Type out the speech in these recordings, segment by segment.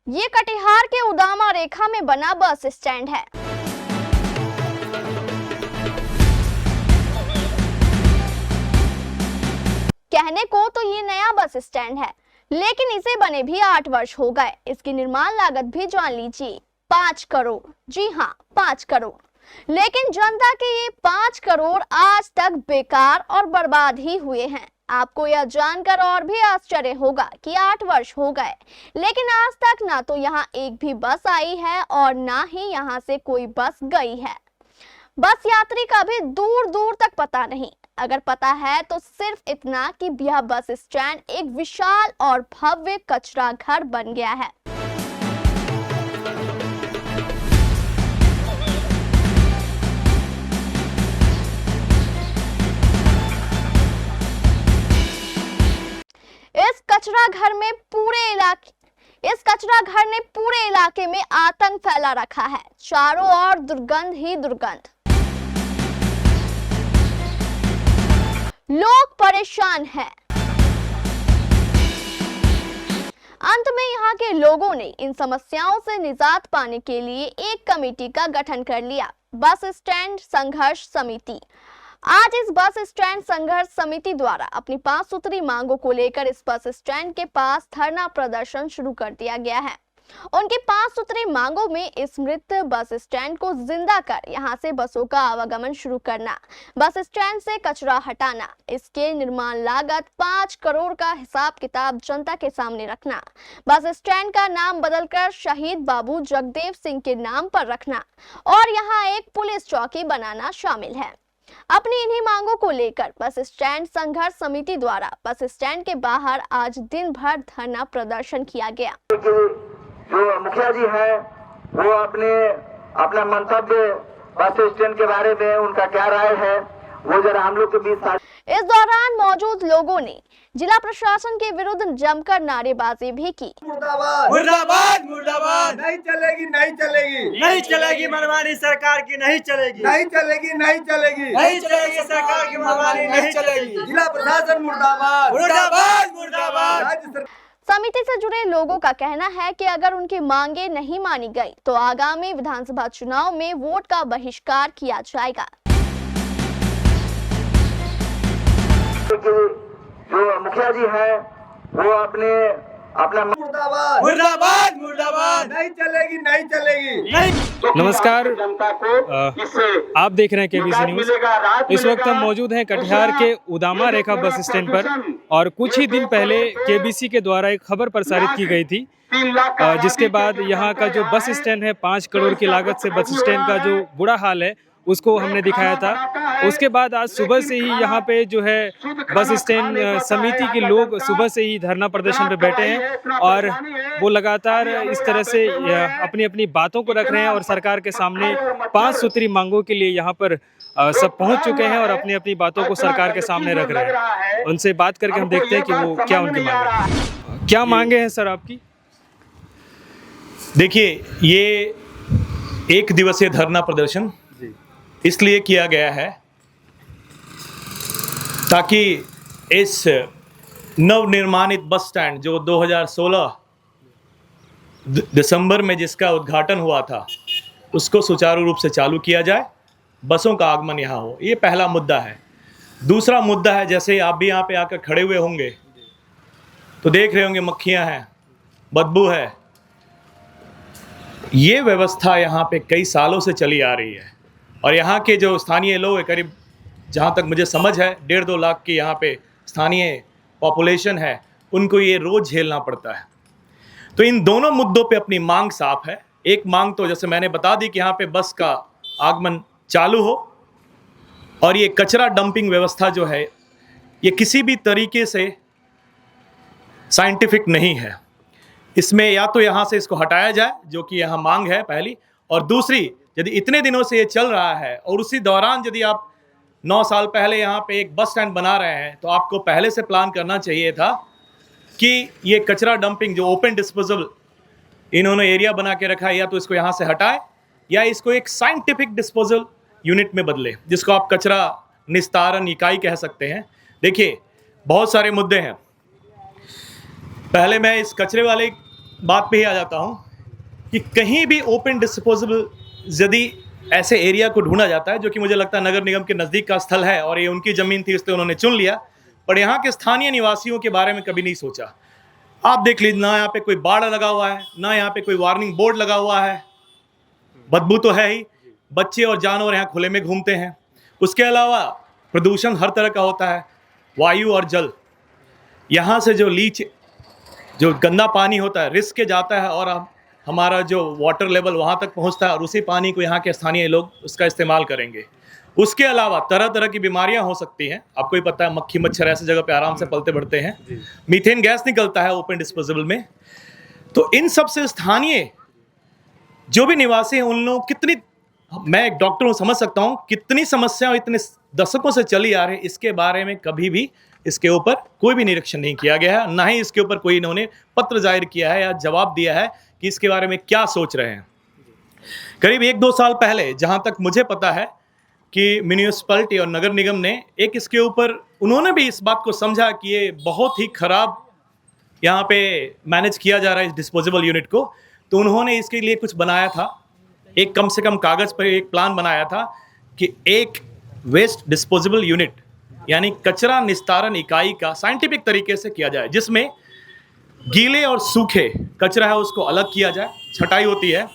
ये कटिहार के उदामा रेखा में बना बस स्टैंड है। कहने को तो ये नया बस स्टैंड है, लेकिन इसे बने भी 8 वर्ष हो गए। इसकी निर्माण लागत भी जान लीजिए 5 करोड़। जी हाँ, 5 करोड़। लेकिन जनता के ये 5 करोड़ आज तक बेकार और बर्बाद ही हुए हैं। आपको यह जानकर और भी आश्चर्य होगा कि 8 वर्ष हो गए, लेकिन आज तक ना तो यहाँ एक भी बस आई है और ना ही यहाँ से कोई बस गई है। बस यात्री का भी दूर दूर तक पता नहीं। अगर पता है तो सिर्फ इतना कि यह बस स्टैंड एक विशाल और भव्य कचरा घर बन गया है। इस कचरा घर ने पूरे इलाके में आतंक फैला रखा है। चारों ओर दुर्गंध ही दुर्गंध। लोग परेशान हैं। अंत में यहाँ के लोगों ने इन समस्याओं से निजात पाने के लिए एक कमेटी का गठन कर लिया, बस स्टैंड संघर्ष समिति। आज इस बस स्टैंड संघर्ष समिति द्वारा अपनी 5 सूत्री मांगों को लेकर इस बस स्टैंड के पास धरना प्रदर्शन शुरू कर दिया गया है। उनकी 5 सूत्री मांगों में इस मृत बस स्टैंड को जिंदा कर यहां से बसों का आवागमन शुरू करना, बस स्टैंड से कचरा हटाना, इसके निर्माण लागत 5 करोड़ का हिसाब किताब जनता के सामने रखना, बस स्टैंड का नाम बदलकर शहीद बाबू जगदेव सिंह के नाम पर रखना और यहाँ एक पुलिस चौकी बनाना शामिल है। अपनी इन्हीं मांगों को लेकर बस स्टैंड संघर्ष समिति द्वारा बस स्टैंड के बाहर आज दिन भर धरना प्रदर्शन किया गया। जो मुखिया जी हैं वो अपना मंतव्य बस स्टैंड के बारे में उनका क्या राय है वो जरा हम लोग के बीच। इस दौरान मौजूद लोगों ने जिला प्रशासन के विरुद्ध जमकर नारेबाजी भी की। मुर्दाबाद मुर्दाबाद मुर्दाबाद, नहीं चलेगी नहीं चलेगी नहीं चलेगी, मनमानी सरकार की नहीं चलेगी नहीं चलेगी नहीं चलेगी नहीं चलेगी, सरकार की मनमानी नहीं चलेगी। जिला प्रशासन मुर्दाबाद मुर्दाबाद मुर्दाबाद। समिति से जुड़े लोगों का कहना है कि अगर उनकी मांगे नहीं मानी गई तो आगामी विधानसभा चुनाव में वोट का बहिष्कार किया जाएगा। जो मुखिया जी हैं वो अपना मुर्दाबाद मुर्दाबाद मुर्दाबाद, नहीं चलेगी नहीं चलेगी नहीं। नमस्कार, आप देख रहे हैं केबीसी न्यूज। इस वक्त हम मौजूद हैं कटिहार के उदामा रेखा बस स्टैंड पर और कुछ ही दिन पहले केबीसी के द्वारा एक खबर प्रसारित की गई थी, जिसके बाद यहाँ का जो बस स्टैंड है 5 करोड़ की लागत से बस स्टैंड का जो बुरा हाल है उसको हमने दिखाया था। उसके बाद आज सुबह से ही यहाँ पे जो है बस स्टैंड समिति के लोग सुबह से ही धरना प्रदर्शन पे बैठे हैं और वो लगातार इस तरह से अपनी अपनी बातों को रख रहे हैं और सरकार के सामने 5 सूत्री मांगों के लिए यहाँ पर सब पहुँच चुके हैं और अपनी अपनी बातों को सरकार के सामने रख रहे हैं। उनसे बात करके हम देखते हैं कि वो क्या उनकी मांग है। क्या मांगे हैं सर आपकी? देखिए, ये 1 दिवसीय धरना प्रदर्शन इसलिए किया गया है ताकि इस नवनिर्माणित बस स्टैंड जो 2016 दिसंबर में जिसका उद्घाटन हुआ था उसको सुचारू रूप से चालू किया जाए, बसों का आगमन यहाँ हो। ये पहला मुद्दा है। दूसरा मुद्दा है, जैसे आप भी यहाँ पे आकर खड़े हुए होंगे तो देख रहे होंगे मक्खियाँ हैं, बदबू है। ये व्यवस्था यहाँ पे कई सालों से चली आ रही है और यहाँ के जो स्थानीय लोग हैं, करीब जहाँ तक मुझे समझ है 1.5-2 लाख की यहाँ पे स्थानीय पॉपुलेशन है, उनको ये रोज़ झेलना पड़ता है। तो इन दोनों मुद्दों पे अपनी मांग साफ है। एक मांग तो जैसे मैंने बता दी कि यहाँ पे बस का आगमन चालू हो और ये कचरा डंपिंग व्यवस्था जो है ये किसी भी तरीके से साइंटिफिक नहीं है। इसमें या तो यहाँ से इसको हटाया जाए, जो कि यहाँ मांग है पहली, और दूसरी, यदि इतने दिनों से ये चल रहा है और उसी दौरान यदि आप 9 साल पहले यहाँ पे एक बस स्टैंड बना रहे हैं तो आपको पहले से प्लान करना चाहिए था कि ये कचरा डंपिंग जो ओपन डिस्पोजल इन्होंने एरिया बना के रखा है, या तो इसको यहाँ से हटाए या इसको एक साइंटिफिक डिस्पोजल यूनिट में बदले, जिसको आप कचरा निस्तारण इकाई कह सकते हैं। देखिए, बहुत सारे मुद्दे हैं। पहले मैं इस कचरे वाले बात पे ही आ जाता हूँ कि कहीं भी ओपन डिस्पोजेबल यदि ऐसे एरिया को ढूंढा जाता है, जो कि मुझे लगता है नगर निगम के नज़दीक का स्थल है और ये उनकी ज़मीन थी इसलिए उन्होंने चुन लिया, पर यहाँ के स्थानीय निवासियों के बारे में कभी नहीं सोचा। आप देख लीजिए, ना यहाँ पे कोई बाड़ लगा हुआ है, ना यहाँ पे कोई वार्निंग बोर्ड लगा हुआ है, बदबू तो है ही, बच्चे और जानवर यहाँ खुले में घूमते हैं। उसके अलावा प्रदूषण हर तरह का होता है, वायु और जल। यहाँ से जो लीच, जो गंदा पानी होता है रिस्क के जाता है और हमारा जो वाटर लेवल वहाँ तक पहुँचता है और उसी पानी को यहाँ के स्थानीय लोग उसका इस्तेमाल करेंगे। उसके अलावा तरह तरह की बीमारियां हो सकती हैं। आपको ही पता है, मक्खी मच्छर ऐसी जगह पे आराम से पलते बढ़ते हैं, मीथेन गैस निकलता है ओपन डिस्पोजेबल में। तो इन सब से स्थानीय जो भी निवासी हैं उन लोग कितनी, मैं एक डॉक्टर हूँ समझ सकता हूँ कितनी समस्या इतने दशकों से चली आ रही है, इसके बारे में कभी भी इसके ऊपर कोई भी निरीक्षण नहीं किया गया है, ना ही इसके ऊपर कोई इन्होंने पत्र जाहिर किया है या जवाब दिया है कि इसके बारे में क्या सोच रहे हैं। करीब 1-2 साल पहले जहां तक मुझे पता है कि म्यूनिसिपैलिटी और नगर निगम ने एक इसके ऊपर, उन्होंने भी इस बात को समझा कि ये बहुत ही खराब यहाँ पे मैनेज किया जा रहा है इस डिस्पोजेबल यूनिट को, तो उन्होंने इसके लिए कुछ बनाया था, एक कम से कम कागज़ पर एक प्लान बनाया था कि एक वेस्ट डिस्पोजेबल यूनिट यानी कचरा निस्तारण इकाई का साइंटिफिक तरीके से किया जाए, जिसमें गीले और सूखे कचरा है उसको अलग किया जाए, छटाई होती है,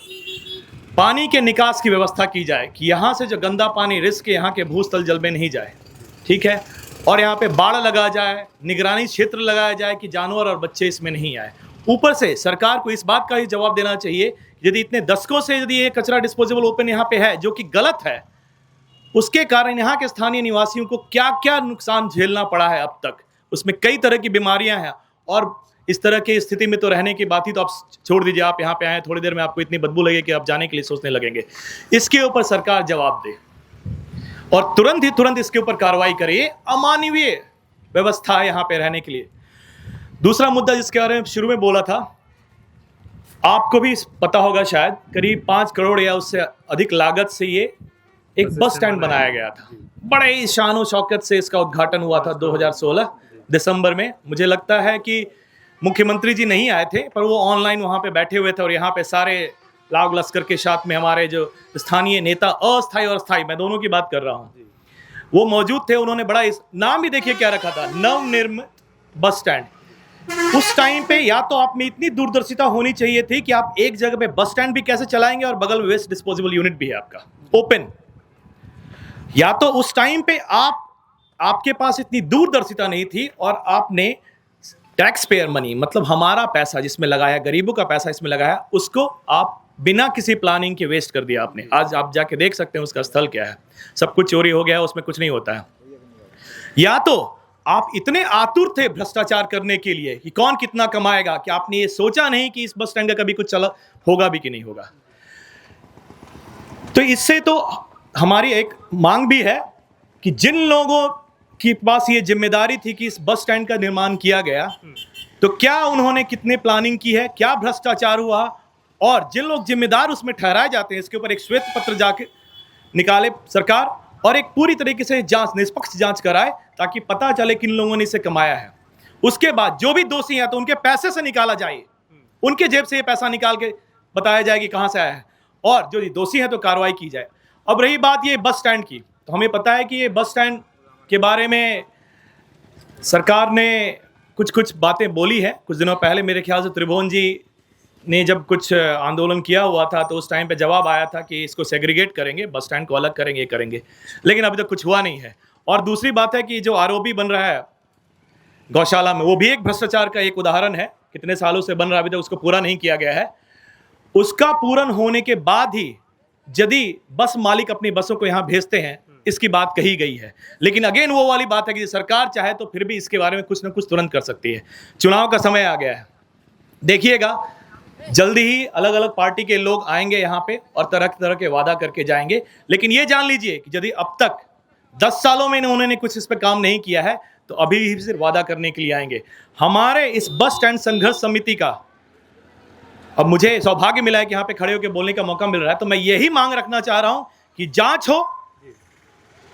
पानी के निकास की व्यवस्था की जाए कि यहाँ से जो गंदा पानी रिस्क यहाँ के भूस्थल जल में नहीं जाए, ठीक है, और यहाँ पे बाड़ लगा जाए, निगरानी क्षेत्र लगाया जाए कि जानवर और बच्चे इसमें नहीं आए। ऊपर से सरकार को इस बात का ही जवाब देना चाहिए, यदि इतने दशकों से यदि ये कचरा डिस्पोजेबल ओपन यहाँ पे है जो कि गलत है, उसके कारण यहाँ के स्थानीय निवासियों को क्या क्या नुकसान झेलना पड़ा है अब तक, उसमें कई तरह की बीमारियां हैं। और इस तरह की स्थिति में तो रहने की बात ही तो आप छोड़ दीजिए, आप यहाँ पे आए थोड़ी देर में आपको इतनी बदबू लगे कि आप जाने के लिए सोचने लगेंगे। इसके ऊपर सरकार जवाब दे और तुरंत इसके ऊपर कार्रवाई करे। ये अमानवीय व्यवस्था है यहाँ पे रहने के लिए। दूसरा मुद्दा जिसके बारे में शुरू में बोला था, आपको भी पता होगा शायद, करीब 5 करोड़ या उससे अधिक लागत से ये एक बस स्टैंड बनाया गया था। बड़े ही शान और शौकत से इसका उद्घाटन हुआ था 2016 दिसंबर में। मुझे लगता है कि मुख्यमंत्री जी नहीं आए थे, पर वो ऑनलाइन वहाँ पे बैठे हुए थे और यहाँ पे सारे लाग लश्कर के साथ में हमारे जो स्थानीय नेता, अस्थायी और स्थायी, मैं दोनों की बात कर रहा हूँ, वो मौजूद थे। उन्होंने बड़ा इस नाम भी देखिए क्या रखा था, नवनिर्मित बस स्टैंड। उस टाइम पे या तो आप में इतनी दूरदर्शिता होनी चाहिए थी कि आप एक जगह पे बस स्टैंड भी कैसे चलाएंगे और बगल में वेस्ट डिस्पोजेबल यूनिट भी है आपका ओपन, या तो उस टाइम पे आपके पास इतनी दूरदर्शिता नहीं थी और आपने टैक्स पेयर मनी, मतलब हमारा पैसा जिसमें लगाया, गरीबों का पैसा इसमें लगाया, उसको आप बिना किसी प्लानिंग के वेस्ट कर दिया आपने। आज आप जाके देख सकते हैं उसका स्थल क्या है, सब कुछ चोरी हो गया है, उसमें कुछ नहीं होता है। या तो आप इतने आतुर थे भ्रष्टाचार करने के लिए कि कौन कितना कमाएगा, कि आपने ये सोचा नहीं कि इस बस स्टैंड का कभी कुछ चला होगा भी कि नहीं होगा। तो इससे तो हमारी एक मांग भी है कि जिन लोगों के पास ये जिम्मेदारी थी कि इस बस स्टैंड का निर्माण किया गया, तो क्या उन्होंने कितने प्लानिंग की है, क्या भ्रष्टाचार हुआ, और जिन लोग जिम्मेदार उसमें ठहराए जाते हैं, इसके ऊपर एक श्वेत पत्र जाके निकाले सरकार और एक पूरी तरीके से जांच, निष्पक्ष जांच कराए, ताकि पता चले किन लोगों ने इसे कमाया है। उसके बाद जो भी दोषी हैं तो उनके पैसे से निकाला जाए, उनके जेब से ये पैसा निकाल के बताया जाए कि कहाँ से आया है, और जो दोषी हैं तो कार्रवाई की जाए। अब रही बात ये बस स्टैंड की, तो हमें पता है कि ये बस स्टैंड के बारे में सरकार ने कुछ बातें बोली है। कुछ दिनों पहले मेरे ख्याल से त्रिभुवन जी ने जब कुछ आंदोलन किया हुआ था, तो उस टाइम पे जवाब आया था कि इसको सेग्रीगेट करेंगे, बस स्टैंड को अलग करेंगे, करेंगे, लेकिन अभी तक कुछ हुआ नहीं है। और दूसरी बात है कि जो आरओबी बन रहा है गौशाला में, वो भी एक भ्रष्टाचार का एक उदाहरण है। कितने सालों से बन रहा, अभी तक उसको पूरा नहीं किया गया है। उसका पूर्ण होने के बाद ही यदि बस मालिक अपनी बसों को यहाँ भेजते हैं, इसकी बात कही गई है। लेकिन अगेन वो वाली बात है कि सरकार चाहे तो फिर भी इसके बारे में कुछ ना कुछ तुरंत कर सकती है। चुनाव का समय आ गया है, देखिएगा जल्दी ही अलग अलग पार्टी के लोग आएंगे यहाँ पे और तरह तरह के वादा करके जाएंगे। लेकिन ये जान लीजिए कि यदि अब तक 10 सालों में उन्होंने कुछ इस पर काम नहीं किया है, तो अभी भी सिर्फ वादा करने के लिए आएंगे। हमारे इस बस स्टैंड संघर्ष समिति का अब मुझे सौभाग्य मिला है कि यहाँ पे खड़े होकर बोलने का मौका मिल रहा है, तो मैं यही मांग रखना चाह रहा हूँ कि जांच हो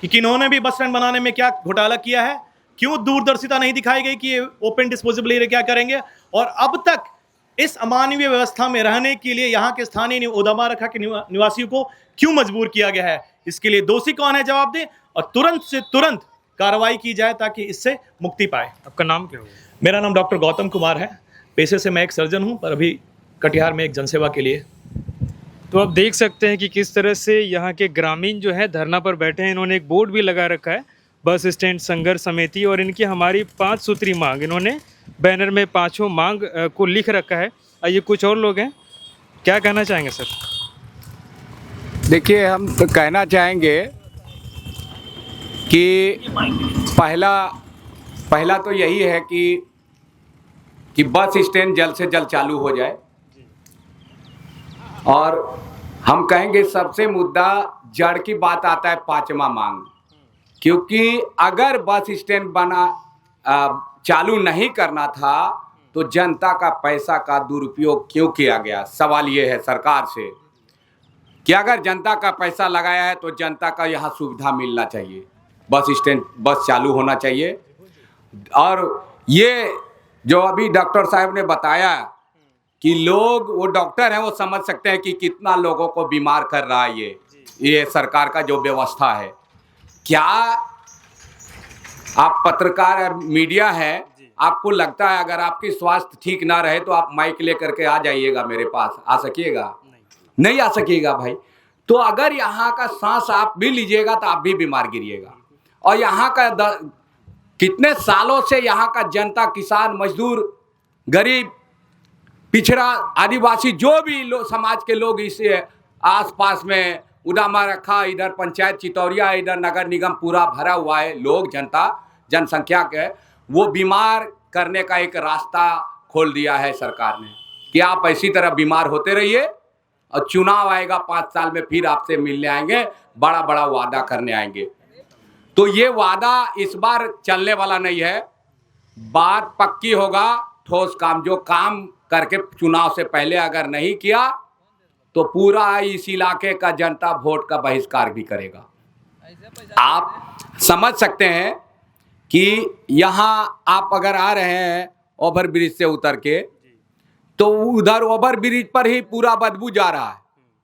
कि किन्होंने भी बस स्टैंड बनाने में क्या घोटाला किया है, क्यों दूरदर्शिता नहीं दिखाई गई कि ये ओपन डिस्पोजेबल एरिया क्या करेंगे, और अब तक इस अमानवीय व्यवस्था में रहने के लिए यहाँ के स्थानीय उदामा रखा के निवासियों को क्यों मजबूर किया गया है? इसके लिए दोषी कौन है, जवाब दे और तुरंत से तुरंत कार्रवाई की जाए ताकि इससे मुक्ति पाए। आपका नाम क्या होगा? मेरा नाम डॉक्टर गौतम कुमार है। पेशे से मैं एक सर्जन हूँ, पर अभी कटिहार में एक जनसेवा के लिए। तो आप देख सकते हैं कि किस तरह से यहाँ के ग्रामीण जो है धरना पर बैठे हैं। इन्होंने एक बोर्ड भी लगा रखा है, बस स्टैंड संघर्ष समिति, और इनकी हमारी 5 सूत्री मांग, इन्होंने बैनर में 5 मांग को लिख रखा है। आइए कुछ और लोग हैं, क्या कहना चाहेंगे सर? देखिए, हम तो कहना चाहेंगे कि पहला तो यही है कि बस स्टैंड जल्द से जल्द चालू हो जाए। और हम कहेंगे सबसे मुद्दा जड़ की बात आता है 5वां मांग, क्योंकि अगर बस स्टैंड चालू नहीं करना था तो जनता का पैसा का दुरुपयोग क्यों किया गया? सवाल ये है सरकार से कि अगर जनता का पैसा लगाया है तो जनता का यहाँ सुविधा मिलना चाहिए, बस स्टैंड बस चालू होना चाहिए। और ये जो अभी डॉक्टर साहब ने बताया कि लोग, वो डॉक्टर हैं, वो समझ सकते हैं कि कितना लोगों को बीमार कर रहा है ये सरकार का जो व्यवस्था है। क्या आप पत्रकार और मीडिया है, आपको लगता है अगर आपकी स्वास्थ्य ठीक ना रहे तो आप माइक लेकर के आ जाइएगा मेरे पास? आ सकिएगा? नहीं आ सकिएगा भाई। तो अगर यहाँ का सांस आप भी लीजिएगा तो आप भी बीमार गिरिएगा। और यहाँ का कितने सालों से यहाँ का जनता, किसान, मजदूर, गरीब, पिछड़ा, आदिवासी, जो भी समाज के लोग इस आसपास में उदामा रखा, इधर पंचायत चितौरिया, इधर नगर निगम पूरा भरा हुआ है, लोग, जनता, जनसंख्या के, वो बीमार करने का एक रास्ता खोल दिया है सरकार ने कि आप इसी तरह बीमार होते रहिए और चुनाव आएगा 5 साल में, फिर आपसे मिलने आएंगे, बड़ा बड़ा वादा करने आएंगे। तो ये वादा इस बार चलने वाला नहीं है। बात पक्की होगा, ठोस काम, जो काम करके चुनाव से पहले अगर नहीं किया तो पूरा इस इलाके का जनता वोट का बहिष्कार भी करेगा। आप समझ सकते हैं कि यहाँ आप अगर आ रहे हैं ओवर ब्रिज से उतर के, तो उधर ओवर ब्रिज पर ही पूरा बदबू जा रहा है,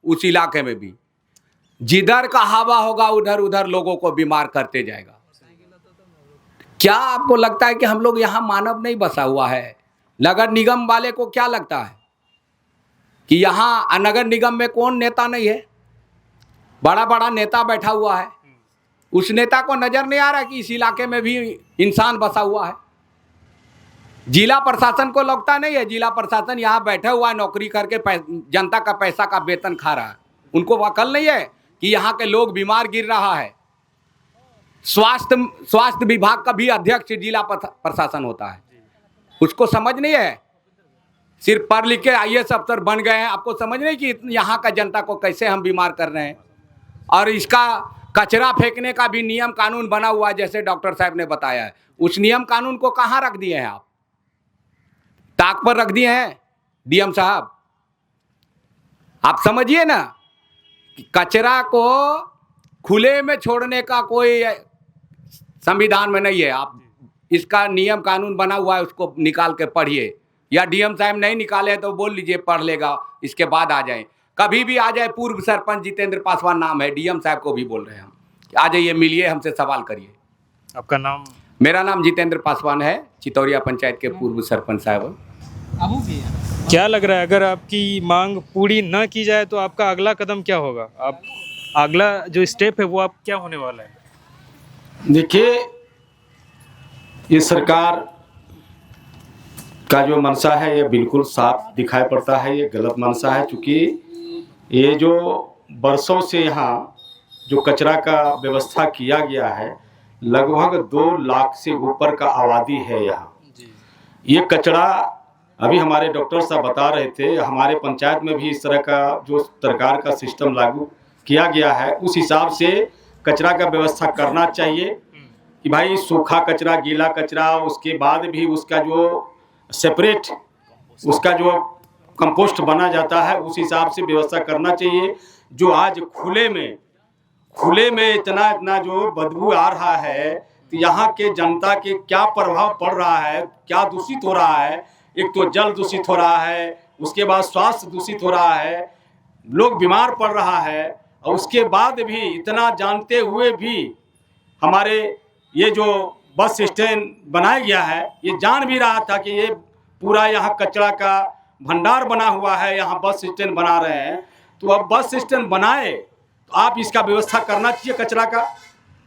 उस इलाके में भी। जिधर का हवा होगा उधर उधर लोगों को बीमार करते जाएगा। क्या आपको लगता है कि हम लोग यहाँ मानव नहीं बसा हुआ है? नगर निगम वाले को क्या लगता है कि यहाँ नगर निगम में कौन नेता नहीं है? बड़ा बड़ा नेता बैठा हुआ है। उस नेता को नजर नहीं आ रहा कि इस इलाके में भी इंसान बसा हुआ है। जिला प्रशासन को लगता नहीं है, जिला प्रशासन यहाँ बैठा हुआ है, नौकरी करके जनता का पैसा का वेतन खा रहा है। उनको अकल नहीं है कि यहाँ के लोग बीमार गिर रहा है। स्वास्थ्य विभाग का भी अध्यक्ष जिला प्रशासन होता है, उसको समझ नहीं है। सिर्फ पढ़ लिख के IAS अफसर बन गए हैं, आपको समझ नहीं कि यहाँ का जनता को कैसे हम बीमार कर रहे हैं। और इसका कचरा फेंकने का भी नियम कानून बना हुआ है, जैसे डॉक्टर साहब ने बताया है। उस नियम कानून को कहाँ रख दिए हैं आप? ताक पर रख दिए हैं DM साहब। आप समझिए ना, कचरा को खुले में छोड़ने का कोई संविधान में नहीं है। आप इसका नियम कानून बना हुआ है, उसको निकाल के पढ़िए, या DM साहब नहीं निकाले तो बोल लीजिए, पढ़ लेगा, इसके बाद आ जाए। कभी भी आ जाए। पूर्व सरपंच जितेंद्र पासवान नाम है, DM साहब को भी बोल रहे हैं हम, आ जाइए, मिलिए, हमसे सवाल करिए। आपका नाम? मेरा नाम जितेंद्र पासवान है, चितौरिया पंचायत के पूर्व सरपंच साहब। क्या लग रहा है अगर आपकी मांग पूरी न की जाए तो आपका अगला कदम क्या होगा? आप अगला जो स्टेप है वो आप क्या होने वाला है? देखिए, ये सरकार का जो मंशा है ये बिल्कुल साफ दिखाई पड़ता है, ये गलत मंशा है। क्योंकि ये जो बरसों से यहाँ जो कचरा का व्यवस्था किया गया है, लगभग 2 लाख से ऊपर का आबादी है यहाँ। ये कचरा, अभी हमारे डॉक्टर साहब बता रहे थे, हमारे पंचायत में भी इस तरह का जो सरकार का सिस्टम लागू किया गया है, उस हिसाब से कचरा का व्यवस्था करना चाहिए कि भाई सूखा कचरा, गीला कचरा, उसके बाद भी उसका जो सेपरेट उसका जो कंपोस्ट बना जाता है, उस हिसाब से व्यवस्था करना चाहिए। जो आज खुले में इतना जो बदबू आ रहा है, तो यहाँ के जनता के क्या प्रभाव पड़ रहा है, क्या दूषित हो रहा है। एक तो जल दूषित हो रहा है, उसके बाद स्वास्थ्य दूषित हो रहा है, लोग बीमार पड़ रहा है, और उसके बाद भी इतना जानते हुए भी हमारे ये जो बस स्टैंड बनाया गया है, ये जान भी रहा था कि ये पूरा यहाँ कचरा का भंडार बना हुआ है, यहाँ बस स्टैंड बना रहे हैं। तो अब बस स्टैंड बनाए तो आप इसका व्यवस्था करना चाहिए कचरा का,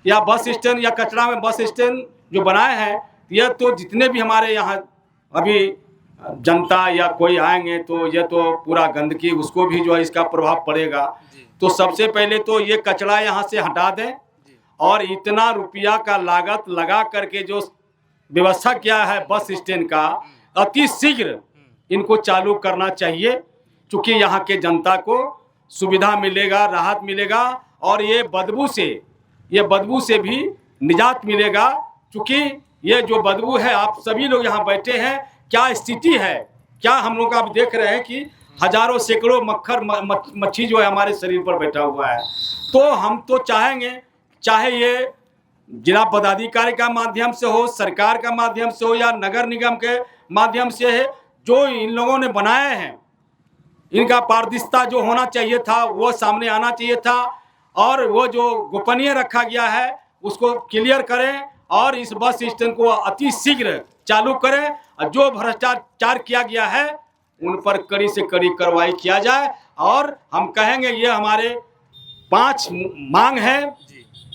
या बस स्टैंड या कचरा में बस स्टैंड जो बनाए हैं, यह तो जितने भी हमारे यहाँ अभी जनता या कोई आएंगे तो यह तो पूरा गंदगी उसको भी जो है इसका प्रभाव पड़ेगा। तो सबसे पहले तो ये कचरा यहाँ से हटा दें, और इतना रुपया का लागत लगा करके जो व्यवस्था किया है बस स्टैंड का, अति शीघ्र इनको चालू करना चाहिए, क्योंकि यहाँ के जनता को सुविधा मिलेगा, राहत मिलेगा, और ये बदबू से भी निजात मिलेगा। क्योंकि ये जो बदबू है, आप सभी लोग यहाँ बैठे हैं, क्या स्थिति है, क्या हम लोग आप देख रहे हैं कि हजारों सैकड़ों मक्खर मच्छी जो है हमारे शरीर पर बैठा हुआ है। तो हम तो चाहेंगे, चाहे ये जिला पदाधिकारी का माध्यम से हो, सरकार का माध्यम से हो, या नगर निगम के माध्यम से है, जो इन लोगों ने बनाए हैं, इनका पारदर्शिता जो होना चाहिए था वो सामने आना चाहिए था, और वो जो गोपनीय रखा गया है उसको क्लियर करें, और इस बस स्टैंड को अति शीघ्र चालू करें, और जो भ्रष्टाचार किया गया है उन पर कड़ी से कड़ी कार्रवाई किया जाए। और हम कहेंगे ये हमारे 5 मांग है,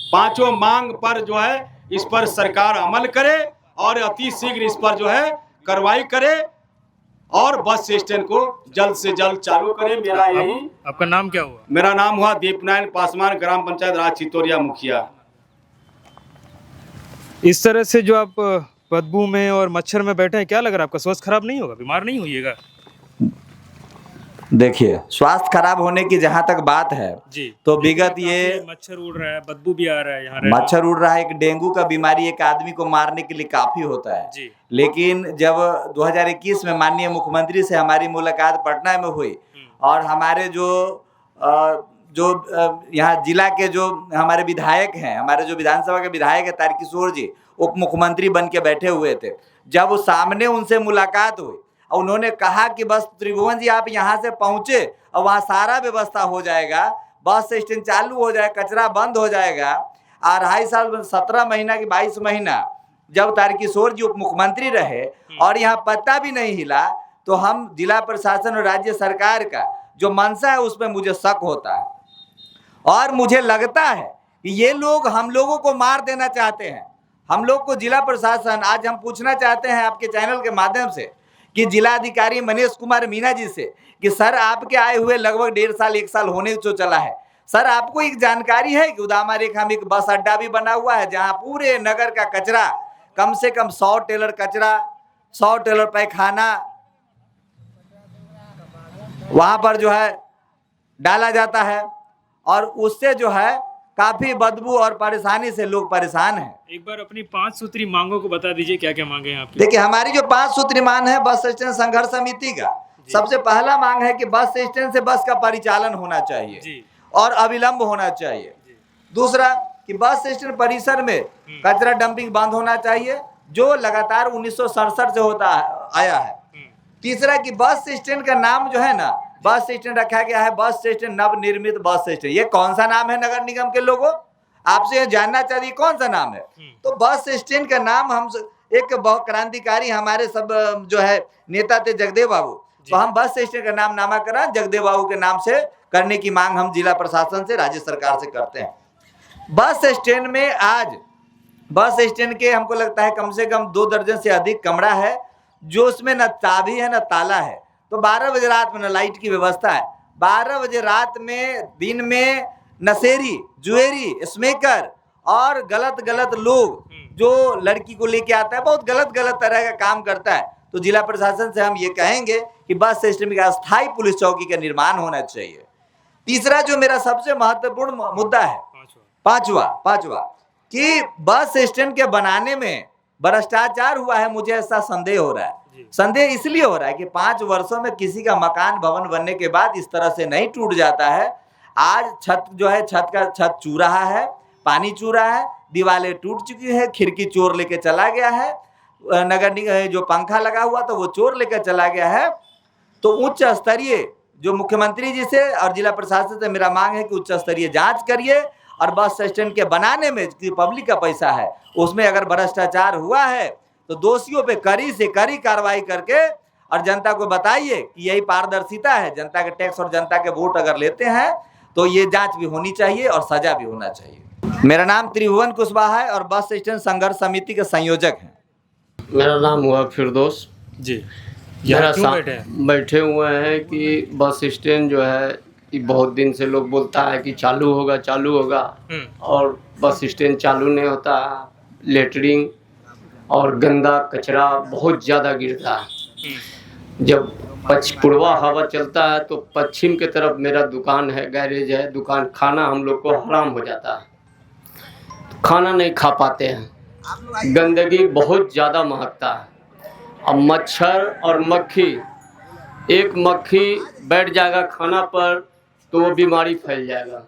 पांचों मांग पर जो है इस पर सरकार अमल करे और अति शीघ्र इस पर जो है कार्रवाई करे, और बस स्टैंड को जल्द से जल्द चालू करें। मेरा यही। आपका नाम क्या हुआ? मेरा नाम हुआ दीपनारायण पासवान, ग्राम पंचायत राज चितौरिया मुखिया। इस तरह से जो आप बदबू में और मच्छर में बैठे हैं, क्या लग रहा है आपका? स्वास्थ्य खराब नहीं होगा? बीमार नहीं होइएगा? देखिए, स्वास्थ्य खराब होने की जहां तक बात है जी, तो विगत ये मच्छर उड़ रहा है, बदबू भी आ रहा है यहाँ मच्छर उड़ रहा है। एक डेंगू का बीमारी एक आदमी को मारने के लिए काफी होता है जी। लेकिन जब 2021 में माननीय मुख्यमंत्री से हमारी मुलाकात पटना में हुई, और हमारे जो यहाँ जिला के जो हमारे विधायक हैं, हमारे जो विधानसभा के विधायक है तारकिशोर जी, उप मुख्यमंत्री बन के बैठे हुए थे, जब वो सामने उनसे मुलाकात हुई और उन्होंने कहा कि बस त्रिभुवन जी आप यहाँ से पहुँचे और वहाँ सारा व्यवस्था हो जाएगा, बस स्टैंड चालू हो जाए, कचरा बंद हो जाएगा। 2.5 साल 17 महीना की 22 महीना जब तारकिशोर जी उप मुख्यमंत्री रहे और यहाँ पत्ता भी नहीं हिला, तो हम जिला प्रशासन और राज्य सरकार का जो मंशा है उसमें मुझे शक होता है, और मुझे लगता है कि ये लोग हम लोगों को मार देना चाहते हैं। हम लोग को जिला प्रशासन, आज हम पूछना चाहते हैं आपके चैनल के माध्यम से कि जिलाधिकारी मनीष कुमार मीणा जी से कि सर आपके आए हुए लगभग 1.5 साल 1 साल होने जो चला है, सर आपको एक जानकारी है कि उदामा रेखा में एक बस अड्डा भी बना हुआ है जहां पूरे नगर का कचरा, कम से कम 100 टेलर कचरा, 100 टेलर पैखाना वहां पर जो है डाला जाता है, और उससे जो है काफी बदबू और परेशानी से लोग परेशान हैं। एक बार अपनी 5 सूत्री मांगों को बता दीजिए, क्या क्या मांगे हैं आपकी? देखिए, हमारी जो 5 सूत्री मांग है बस स्टैंड संघर्ष समिति का, सबसे पहला मांग है कि बस स्टैंड से बस का परिचालन होना चाहिए और अविलंब होना चाहिए। दूसरा कि बस स्टैंड परिसर में कचरा डंपिंग बंद होना चाहिए, जो लगातार 1967 से होता आया है। तीसरा कि बस स्टैंड का नाम जो है ना, बस स्टैंड रखा गया है बस स्टैंड नवनिर्मित बस स्टैंड। ये कौन सा नाम है नगर निगम के लोगों? आपसे जानना चाहिए कौन सा नाम है। तो बस स्टैंड का नाम हम एक बहुत क्रांतिकारी हमारे सब जो है नेता थे जगदेव बाबू, तो हम बस स्टैंड का नाम नामाकरण जगदेव बाबू के नाम से करने की मांग हम जिला प्रशासन से, राज्य सरकार से करते हैं। बस स्टैंड में आज बस स्टैंड के हमको लगता है कम से कम 2 दर्जन से अधिक कमरा है, जो उसमें न चाबी है न ताला है। तो 12 बजे रात में न लाइट की व्यवस्था है, 12 बजे रात में दिन में नशेरी, जुएरी, स्मोकर और गलत लोग जो लड़की को लेके आता है, बहुत गलत तरह का काम करता है। तो जिला प्रशासन से हम ये कहेंगे कि बस स्टैंड का अस्थायी पुलिस चौकी का निर्माण होना चाहिए। तीसरा जो मेरा सबसे महत्वपूर्ण मुद्दा है, पांचवा कि बस स्टैंड के बनाने में भ्रष्टाचार हुआ है। मुझे ऐसा संदेह हो रहा है। संदेह इसलिए हो रहा है कि 5 वर्षों में किसी का मकान भवन बनने के बाद इस तरह से नहीं टूट जाता है। आज छत जो है छत चू रहा है, पानी चू रहा है, दीवारें टूट चुकी है, खिड़की चोर लेके चला गया है, नगर निगम जो पंखा लगा हुआ था वो चोर लेकर चला गया है। तो उच्च स्तरीय जो मुख्यमंत्री जी से और जिला प्रशासन से मेरा मांग है कि उच्च स्तरीय जांच करिए और बस स्टैंड के बनाने में जो पब्लिक का पैसा है उसमें अगर भ्रष्टाचार हुआ है तो दोषियों पे कड़ी से कड़ी कार्रवाई करके और जनता को बताइए कि यही पारदर्शिता है। जनता के टैक्स और जनता के वोट अगर लेते हैं तो ये जांच भी होनी चाहिए और सजा भी होना चाहिए। मेरा नाम त्रिभुवन कुशवाहा है और बस स्टैंड संघर्ष समिति के संयोजक हैं। मेरा नाम हुआ फिरदौस जी। मेरा क्यों बैठे हैं? बैठे हुए हैं कि बस स्टैंड जो है कि बहुत दिन से लोग बोलता है कि चालू होगा और बस स्टैंड चालू नहीं होता। लेटरिंग और गंदा कचरा बहुत ज़्यादा गिरता है। जब पूर्वा हवा चलता है तो पश्चिम की तरफ मेरा दुकान है, गैरेज है, दुकान खाना हम लोग को हराम हो जाता है, खाना नहीं खा पाते हैं। गंदगी बहुत ज़्यादा महकता है। अब मच्छर और मक्खी, एक मक्खी बैठ जाएगा खाना पर तो वो बीमारी फैल जाएगा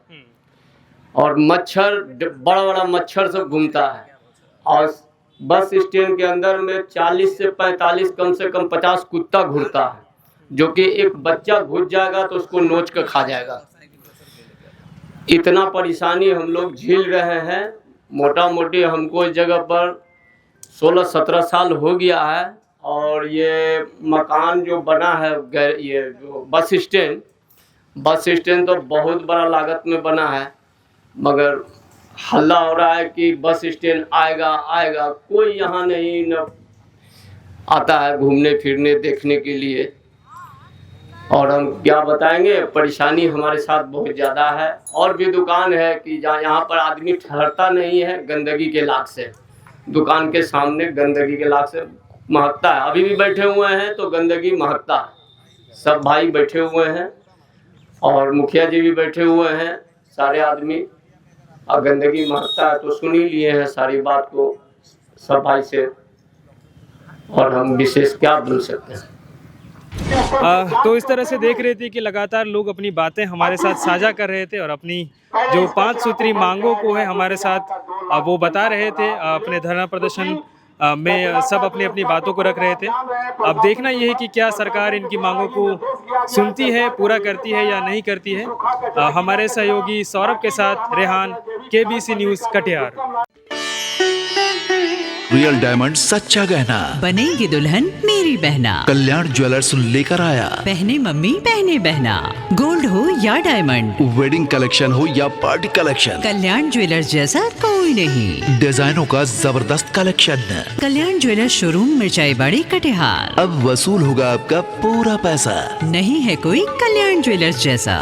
और मच्छर बड़ा बड़ा मच्छर सब घूमता है। और बस स्टैंड के अंदर में 40 से 45 कम से कम 50 कुत्ता घूरता है, जो कि एक बच्चा घुस जाएगा तो उसको नोच कर खा जाएगा। इतना परेशानी हम लोग झेल रहे हैं। मोटा मोटी हमको इस जगह पर 16-17 साल हो गया है और ये मकान जो बना है, ये जो बस स्टैंड तो बहुत बड़ा लागत में बना है, मगर हल्ला हो रहा है कि बस स्टैंड आएगा, कोई यहाँ नहीं न आता है घूमने फिरने देखने के लिए। और हम क्या बताएंगे, परेशानी हमारे साथ बहुत ज़्यादा है। और भी दुकान है कि जहाँ यहाँ पर आदमी ठहरता नहीं है, गंदगी के लाग से दुकान के सामने गंदगी के लाग से महकता है। अभी भी बैठे हुए हैं तो गंदगी महकता है। सब भाई बैठे हुए हैं और मुखिया जी भी बैठे हुए हैं, सारे आदमी, और गंदगी महकता है तो सुन ही लिए हैं सारी बात को सब भाई से, और हम विशेष क्या बोल सकते हैं। तो इस तरह से देख रहे थे कि लगातार लोग अपनी बातें हमारे साथ साझा कर रहे थे और अपनी जो 5 सूत्री मांगों को है हमारे साथ वो बता रहे थे। अपने धरना प्रदर्शन में सब अपनी अपनी बातों को रख रहे थे। अब देखना यह है कि क्या सरकार इनकी मांगों को सुनती है, पूरा करती है या नहीं करती है। हमारे सहयोगी सौरभ के साथ Rehan, KBC news Katihar. Real diamond सच्चा गहना, बनेगी दुल्हन मेरी बहना। कल्याण ज्वेलर्स लेकर आया। पहने मम्मी पहने बहना, गोल्ड हो या डायमंड, वेडिंग कलेक्शन हो या पार्टी कलेक्शन, कल्याण ज्वेलर्स जैसा कोई नहीं। डिजाइनों का जबरदस्त कलेक्शन। कल्याण ज्वेलर्स शोरूम मिर्चाई बाड़ी कटिहार। अब वसूल होगा आपका पूरा पैसा। नहीं है कोई कल्याण ज्वेलर्स जैसा।